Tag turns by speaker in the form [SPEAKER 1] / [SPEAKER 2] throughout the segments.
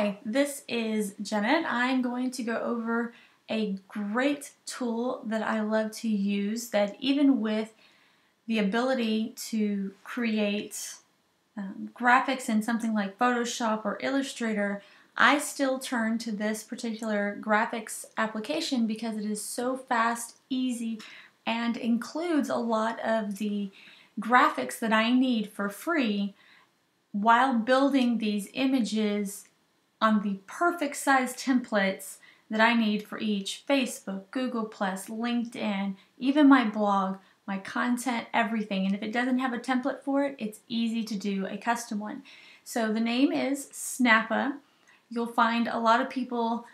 [SPEAKER 1] Hi, this is Janet. I'm going to go over a great tool that I love to use that even with the ability to create graphics in something like Photoshop or Illustrator, I still turn to this particular graphics application because it is so fast, easy, and includes a lot of the graphics that I need for free while building these images on the perfect size templates that I need for each Facebook, Google+, LinkedIn, even my blog, my content, everything. And if it doesn't have a template for it, it's easy to do a custom one. So the name is Snappa. You'll find a lot of people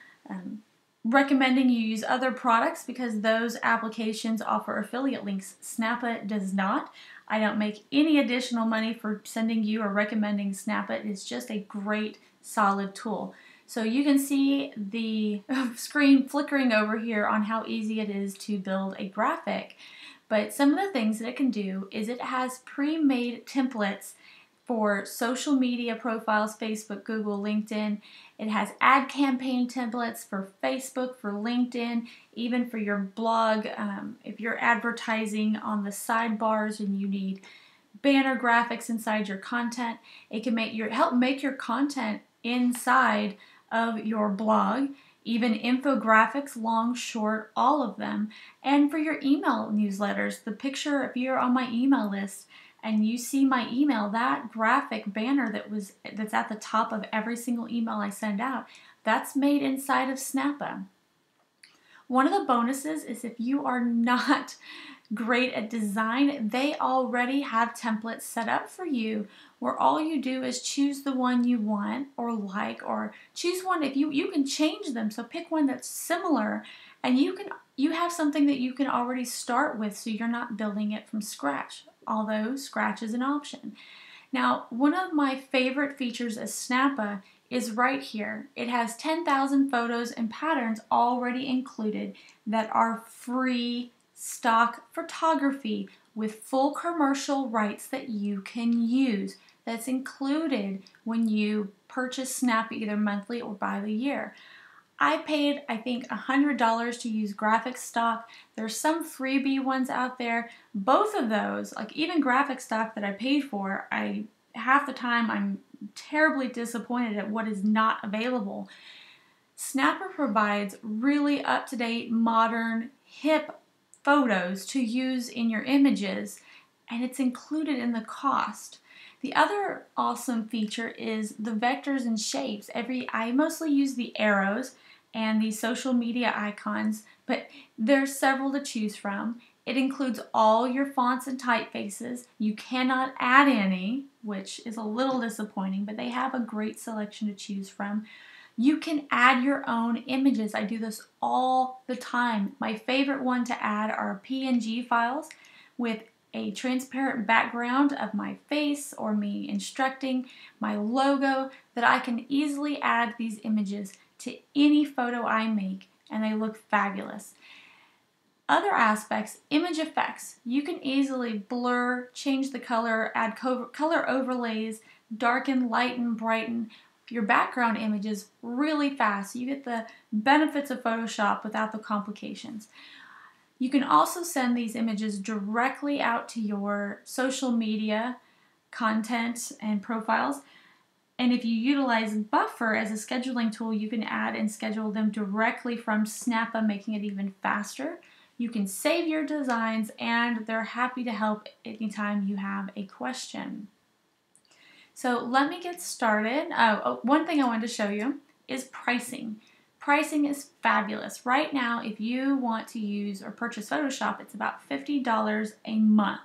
[SPEAKER 1] recommending you use other products because those applications offer affiliate links. Snappa does not. I don't make any additional money for sending you or recommending Snappa. It's just a great, solid tool. So you can see the screen flickering over here on how easy it is to build a graphic. But some of the things that it can do is it has pre-made templates for social media profiles, Facebook, Google, LinkedIn. It has ad campaign templates for Facebook, for LinkedIn, even for your blog. If you're advertising on the sidebars and you need banner graphics inside your content, it can help make your content inside of your blog, even infographics, long, short, all of them. And for your email newsletters, the picture, if you're on my email list, and you see my email, that graphic banner that's at the top of every single email I send out, that's made inside of Snappa. One of the bonuses is if you are not great at design, they already have templates set up for you where all you do is choose the one you want or like, or choose one if you can change them. So pick one that's similar and you have something that you can already start with, so you're not building it from scratch, although scratch is an option. Now, one of my favorite features of Snappa is right here. It has 10,000 photos and patterns already included that are free stock photography with full commercial rights that you can use. That's included when you purchase Snappa either monthly or by the year. I paid, I think, $100 to use graphic stock. There's some freebie ones out there. Both of those, like even graphic stock that I paid for, half the time I'm terribly disappointed at what is not available. Snappa provides really up-to-date, modern, hip photos to use in your images, and it's included in the cost. The other awesome feature is the vectors and shapes. I mostly use the arrows and the social media icons, but there's several to choose from. It includes all your fonts and typefaces. You cannot add any, which is a little disappointing, but they have a great selection to choose from. You can add your own images. I do this all the time. My favorite one to add are PNG files with a transparent background of my face or me instructing, my logo, that I can easily add these images to any photo I make, and they look fabulous. Other aspects, image effects. You can easily blur, change the color, add color overlays, darken, lighten, brighten your background images really fast. You get the benefits of Photoshop without the complications. You can also send these images directly out to your social media content and profiles. And if you utilize Buffer as a scheduling tool, you can add and schedule them directly from Snappa, making it even faster. You can save your designs, and they're happy to help anytime you have a question. So let me get started. One thing I wanted to show you is pricing. Pricing is fabulous. Right now, if you want to use or purchase Photoshop, it's about $50 a month.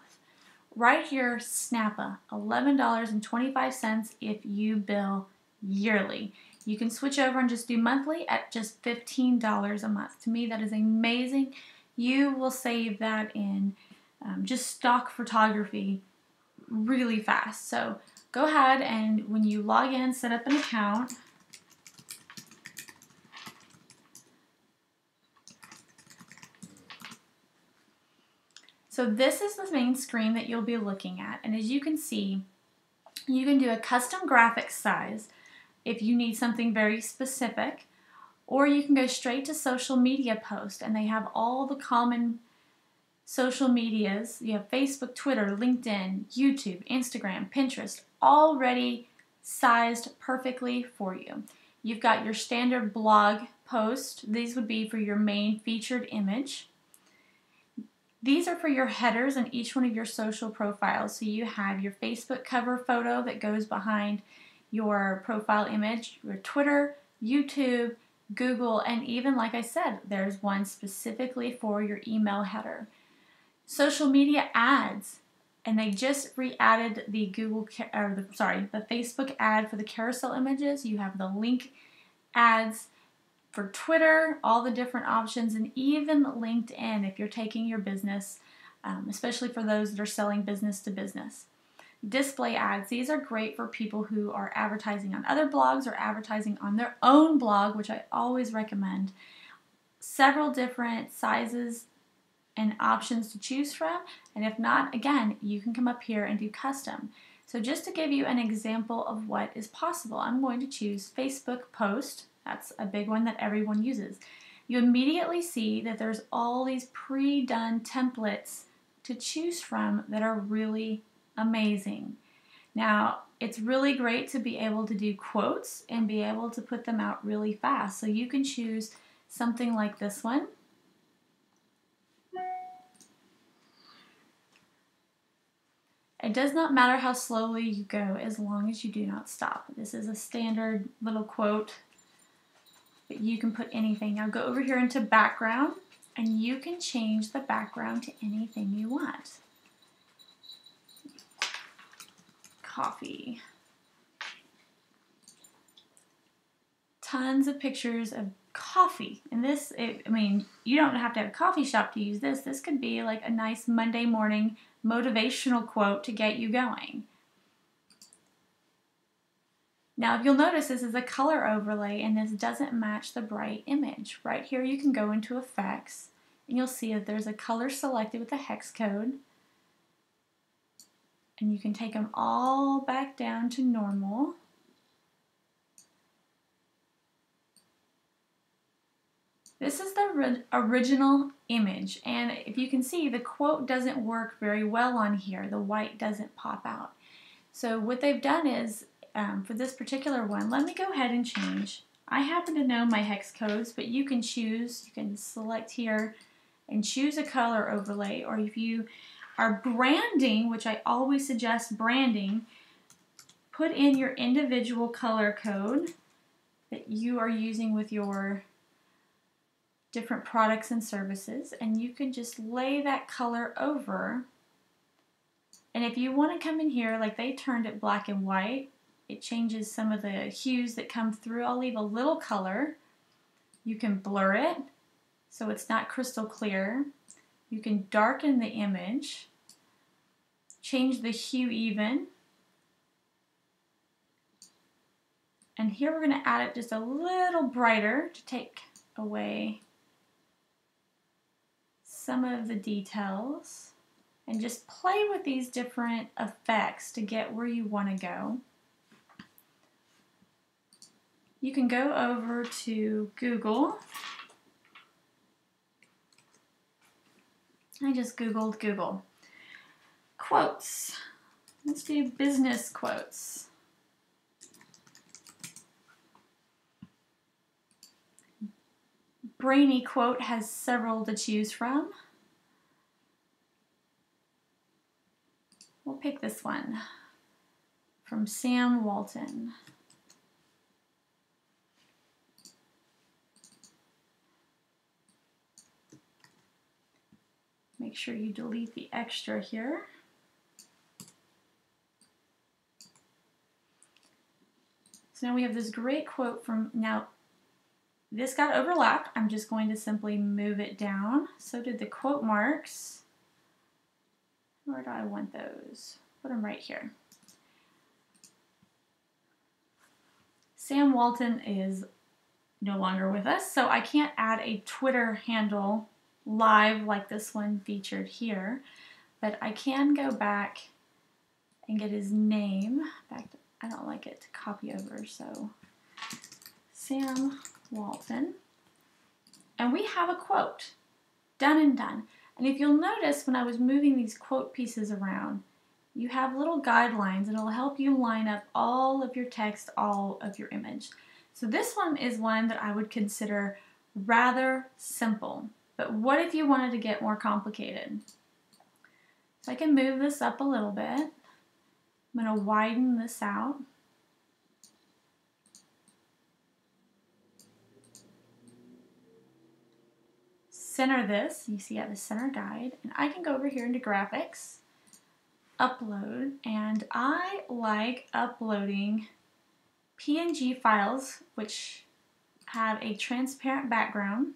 [SPEAKER 1] Right here, Snappa, $11.25 if you bill yearly. You can switch over and just do monthly at just $15 a month. To me, that is amazing. You will save that in just stock photography really fast. So go ahead and when you log in, set up an account. So this is the main screen that you'll be looking at, and as you can see, you can do a custom graphic size if you need something very specific, or you can go straight to social media posts, and they have all the common social medias. You have Facebook, Twitter, LinkedIn, YouTube, Instagram, Pinterest, already sized perfectly for you. You've got your standard blog post. These would be for your main featured image. These are for your headers in each one of your social profiles. So you have your Facebook cover photo that goes behind your profile image, your Twitter, YouTube, Google, and even, like I said, there's one specifically for your email header. Social media ads, and they just re-added the the Facebook ad for the carousel images. You have the link ads for Twitter, all the different options, and even LinkedIn if you're taking your business, especially for those that are selling business to business. Display ads, these are great for people who are advertising on other blogs or advertising on their own blog, which I always recommend. Several different sizes and options to choose from, and if not, again, you can come up here and do custom. So just to give you an example of what is possible, I'm going to choose Facebook post. That's a big one that everyone uses. You immediately see that there's all these pre-done templates to choose from that are really amazing. Now, it's really great to be able to do quotes and be able to put them out really fast. So you can choose something like this one. It does not matter how slowly you go as long as you do not stop. This is a standard little quote, but you can put anything. Now go over here into background, and you can change the background to anything you want. Coffee. Tons of pictures of coffee. And this, I mean, you don't have to have a coffee shop to use this. This could be like a nice Monday morning motivational quote to get you going. Now, if you'll notice, this is a color overlay, and this doesn't match the bright image. Right here, you can go into effects, and you'll see that there's a color selected with a hex code. And you can take them all back down to normal. This is the original image, and if you can see, the quote doesn't work very well on here. The white doesn't pop out. So what they've done is, for this particular one, let me go ahead and change. I happen to know my hex codes, but you can choose, you can select here and choose a color overlay, or if you are branding, which I always suggest branding, put in your individual color code that you are using with your different products and services, and you can just lay that color over. And if you want to come in here, like they turned it black and white, it changes some of the hues that come through. I'll leave a little color. You can blur it so it's not crystal clear. You can darken the image, change the hue even, and here we're going to add it just a little brighter to take away some of the details, and just play with these different effects to get where you want to go. You can go over to Google. I just Googled Google. Quotes. Let's do business quotes. Brainy Quote has several to choose from. We'll pick this one from Sam Walton. Make sure you delete the extra here. So now we have this great quote from, now this got overlapped. I'm just going to simply move it down. So did the quote marks. Where do I want those? Put them right here. Sam Walton is no longer with us, so I can't add a Twitter handle live like this one featured here, but I can go back and get his name. In fact, I don't like it to copy over, so Sam Walton. And we have a quote. Done and done. And if you'll notice, when I was moving these quote pieces around, you have little guidelines and it'll help you line up all of your text, all of your image. So this one is one that I would consider rather simple. But what if you wanted to get more complicated? So I can move this up a little bit. I'm going to widen this out. Center this. You see I have the center guide. And I can go over here into graphics, upload, and I like uploading PNG files which have a transparent background.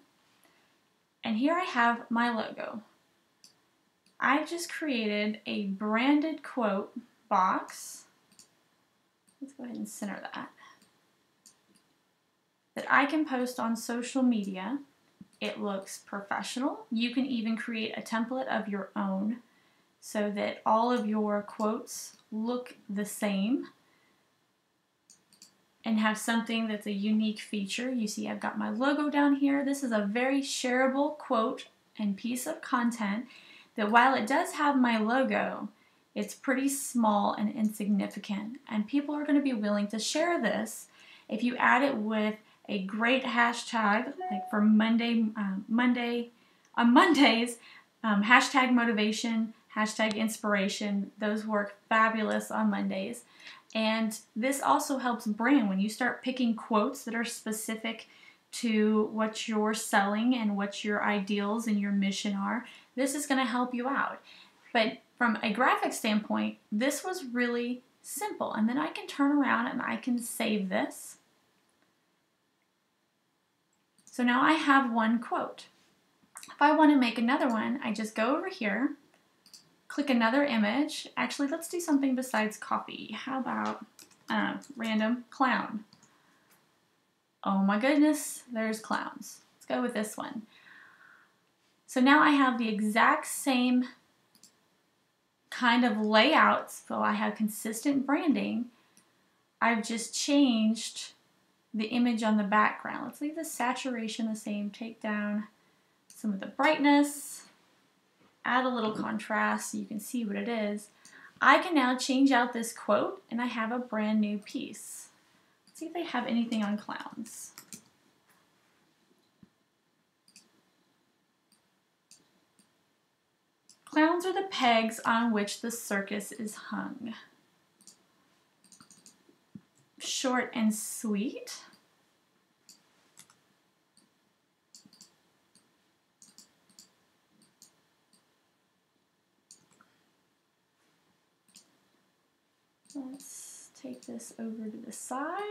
[SPEAKER 1] And here I have my logo. I've just created a branded quote box. Let's go ahead and center that I can post on social media. It looks professional. You can even create a template of your own so that all of your quotes look the same and have something that's a unique feature. You see I've got my logo down here. This is a very shareable quote and piece of content that, while it does have my logo, it's pretty small and insignificant. And people are going to be willing to share this if you add it with a great hashtag, like for Mondays, hashtag motivation, hashtag inspiration. Those work fabulous on Mondays. And this also helps brand. When you start picking quotes that are specific to what you're selling and what your ideals and your mission are, this is going to help you out. But from a graphic standpoint, this was really simple. And then I can turn around and I can save this. So now I have one quote. If I want to make another one, I just go over here, click another image. Actually, let's do something besides coffee. How about random clown? Oh my goodness, there's clowns. Let's go with this one. So now I have the exact same kind of layout, so I have consistent branding. I've just changed the image on the background. Let's leave the saturation the same, take down some of the brightness, add a little contrast so you can see what it is. I can now change out this quote and I have a brand new piece. Let's see if they have anything on clowns. Clowns are the pegs on which the circus is hung. Short and sweet. Let's take this over to the side.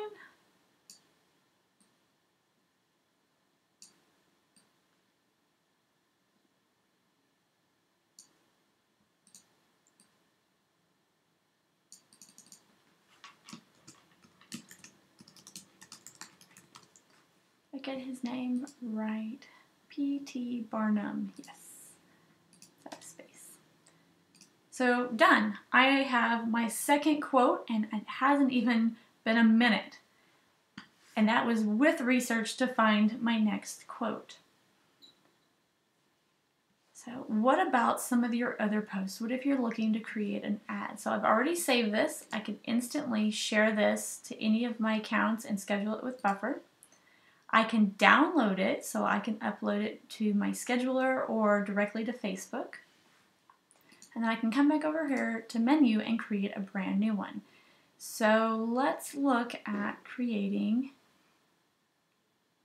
[SPEAKER 1] I get his name right. P.T. Barnum, yes. That space. So done. I have my second quote and it hasn't even been a minute. And that was with research to find my next quote. So what about some of your other posts? What if you're looking to create an ad? So I've already saved this. I can instantly share this to any of my accounts and schedule it with Buffer. I can download it, so I can upload it to my scheduler or directly to Facebook. And then I can come back over here to menu and create a brand new one. So let's look at creating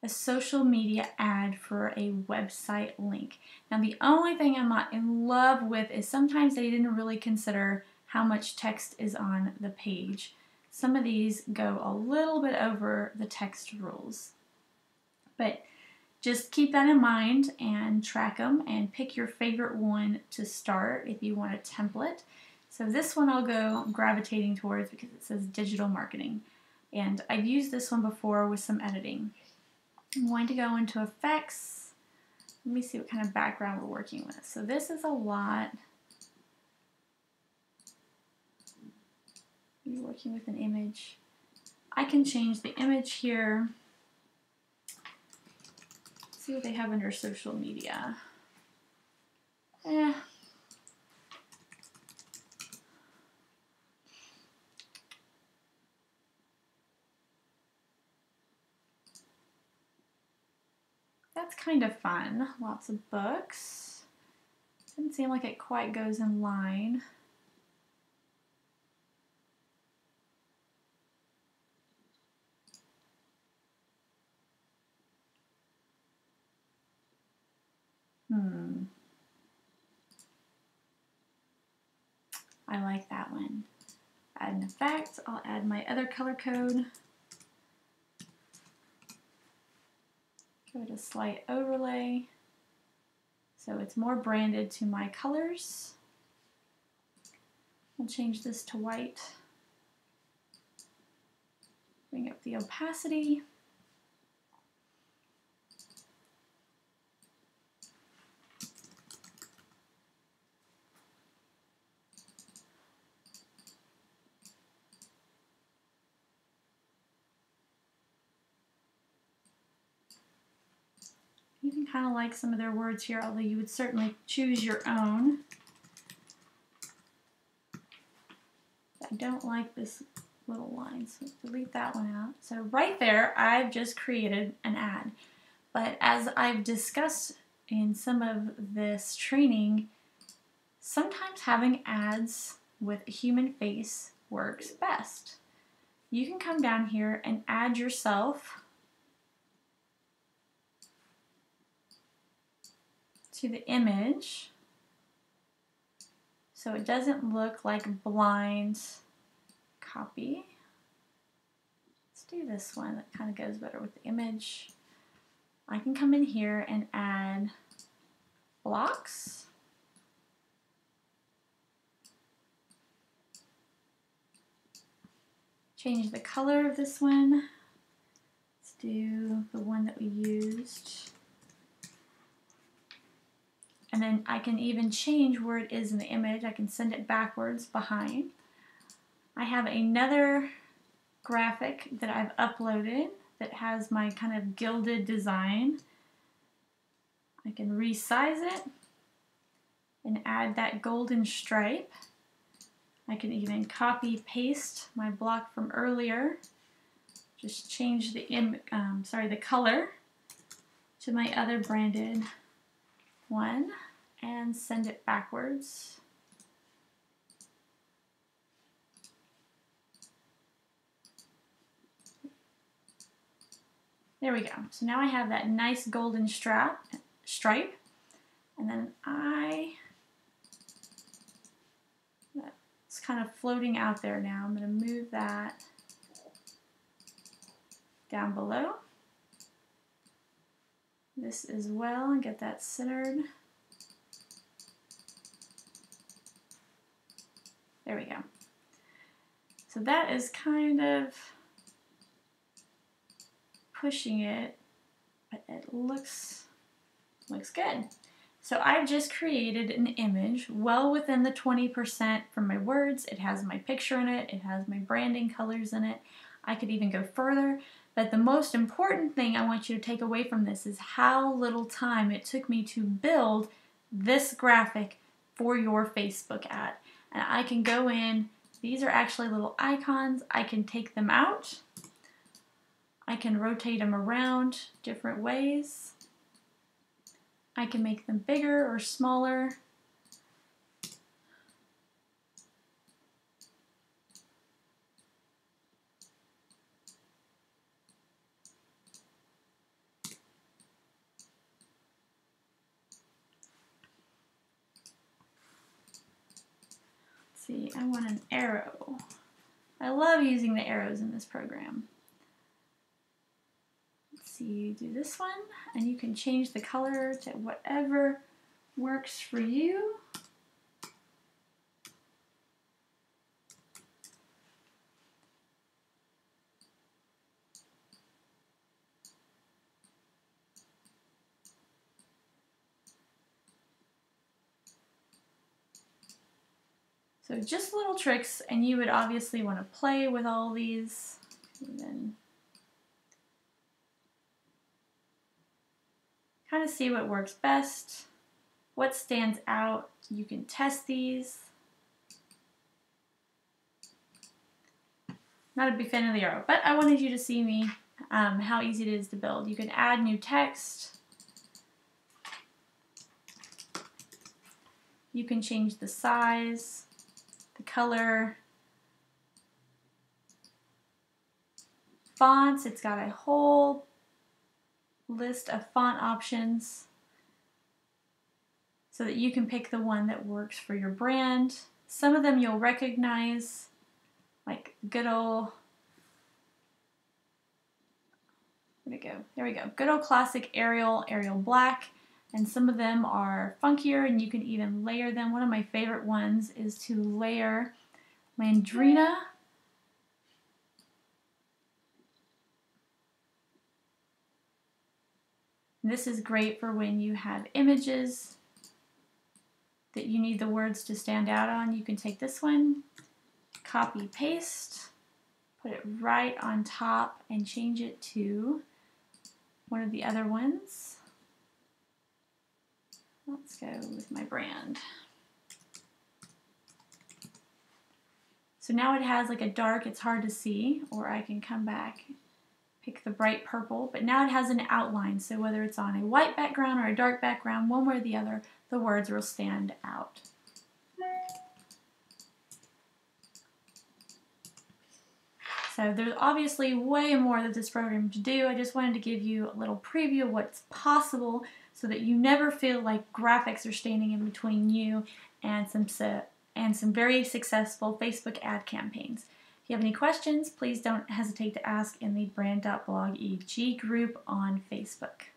[SPEAKER 1] a social media ad for a website link. Now the only thing I'm not in love with is sometimes they didn't really consider how much text is on the page. Some of these go a little bit over the text rules. But just keep that in mind and track them and pick your favorite one to start if you want a template. So this one I'll go gravitating towards because it says digital marketing. And I've used this one before with some editing. I'm going to go into effects. Let me see what kind of background we're working with. So this is a lot. You're working with an image. I can change the image here. see what they have under social media. Eh. That's kind of fun. Lots of books. Doesn't seem like it quite goes in line. I like that one. Add an effect. I'll add my other color code. Give it a slight overlay so it's more branded to my colors. We'll change this to white. Bring up the opacity. Even kind of like some of their words here, although you would certainly choose your own. I don't like this little line, so delete that one out. So right there, I've just created an ad. But as I've discussed in some of this training, sometimes having ads with a human face works best. You can come down here and add yourself to the image so it doesn't look like blind copy. Let's do this one that kind of goes better with the image. I can come in here and add blocks. Change the color of this one. Let's do the one that we used. And then I can even change where it is in the image. I can send it backwards behind. I have another graphic that I've uploaded that has my kind of gilded design. I can resize it and add that golden stripe. I can even copy paste my block from earlier. Just change the the color to my other branded one and send it backwards. There we go. So now I have that nice golden stripe, and then it's kind of floating out there now. I'm going to move that down below. This as well, and get that centered. There we go. So that is kind of pushing it, but it looks good. So I've just created an image well within the 20% from my words. It has my picture in it. It has my branding colors in it. I could even go further. But the most important thing I want you to take away from this is how little time it took me to build this graphic for your Facebook ad. And I can go in, these are actually little icons. I can take them out. I can rotate them around different ways. I can make them bigger or smaller. See, I want an arrow. I love using the arrows in this program. Let's see, do this one, and you can change the color to whatever works for you. So just little tricks, and you would obviously want to play with all these. And then kind of see what works best, what stands out. You can test these. Not a big fan of the arrow, but I wanted you to see me how easy it is to build. You can add new text. You can change the size, the color, fonts. It's got a whole list of font options so that you can pick the one that works for your brand. Some of them you'll recognize, like good old, where'd it go? There we go. Good old classic Arial Black. And some of them are funkier and you can even layer them. One of my favorite ones is to layer Landrina. This is great for when you have images that you need the words to stand out on. You can take this one, copy, paste, put it right on top and change it to one of the other ones. Let's go with my brand. So now it has like a dark, it's hard to see, or I can come back, pick the bright purple, but now it has an outline. So whether it's on a white background or a dark background, one way or the other, the words will stand out. So there's obviously way more of this program to do. I just wanted to give you a little preview of what's possible so that you never feel like graphics are standing in between you and some very successful Facebook ad campaigns. If you have any questions, please don't hesitate to ask in the brand.blog EG group on Facebook.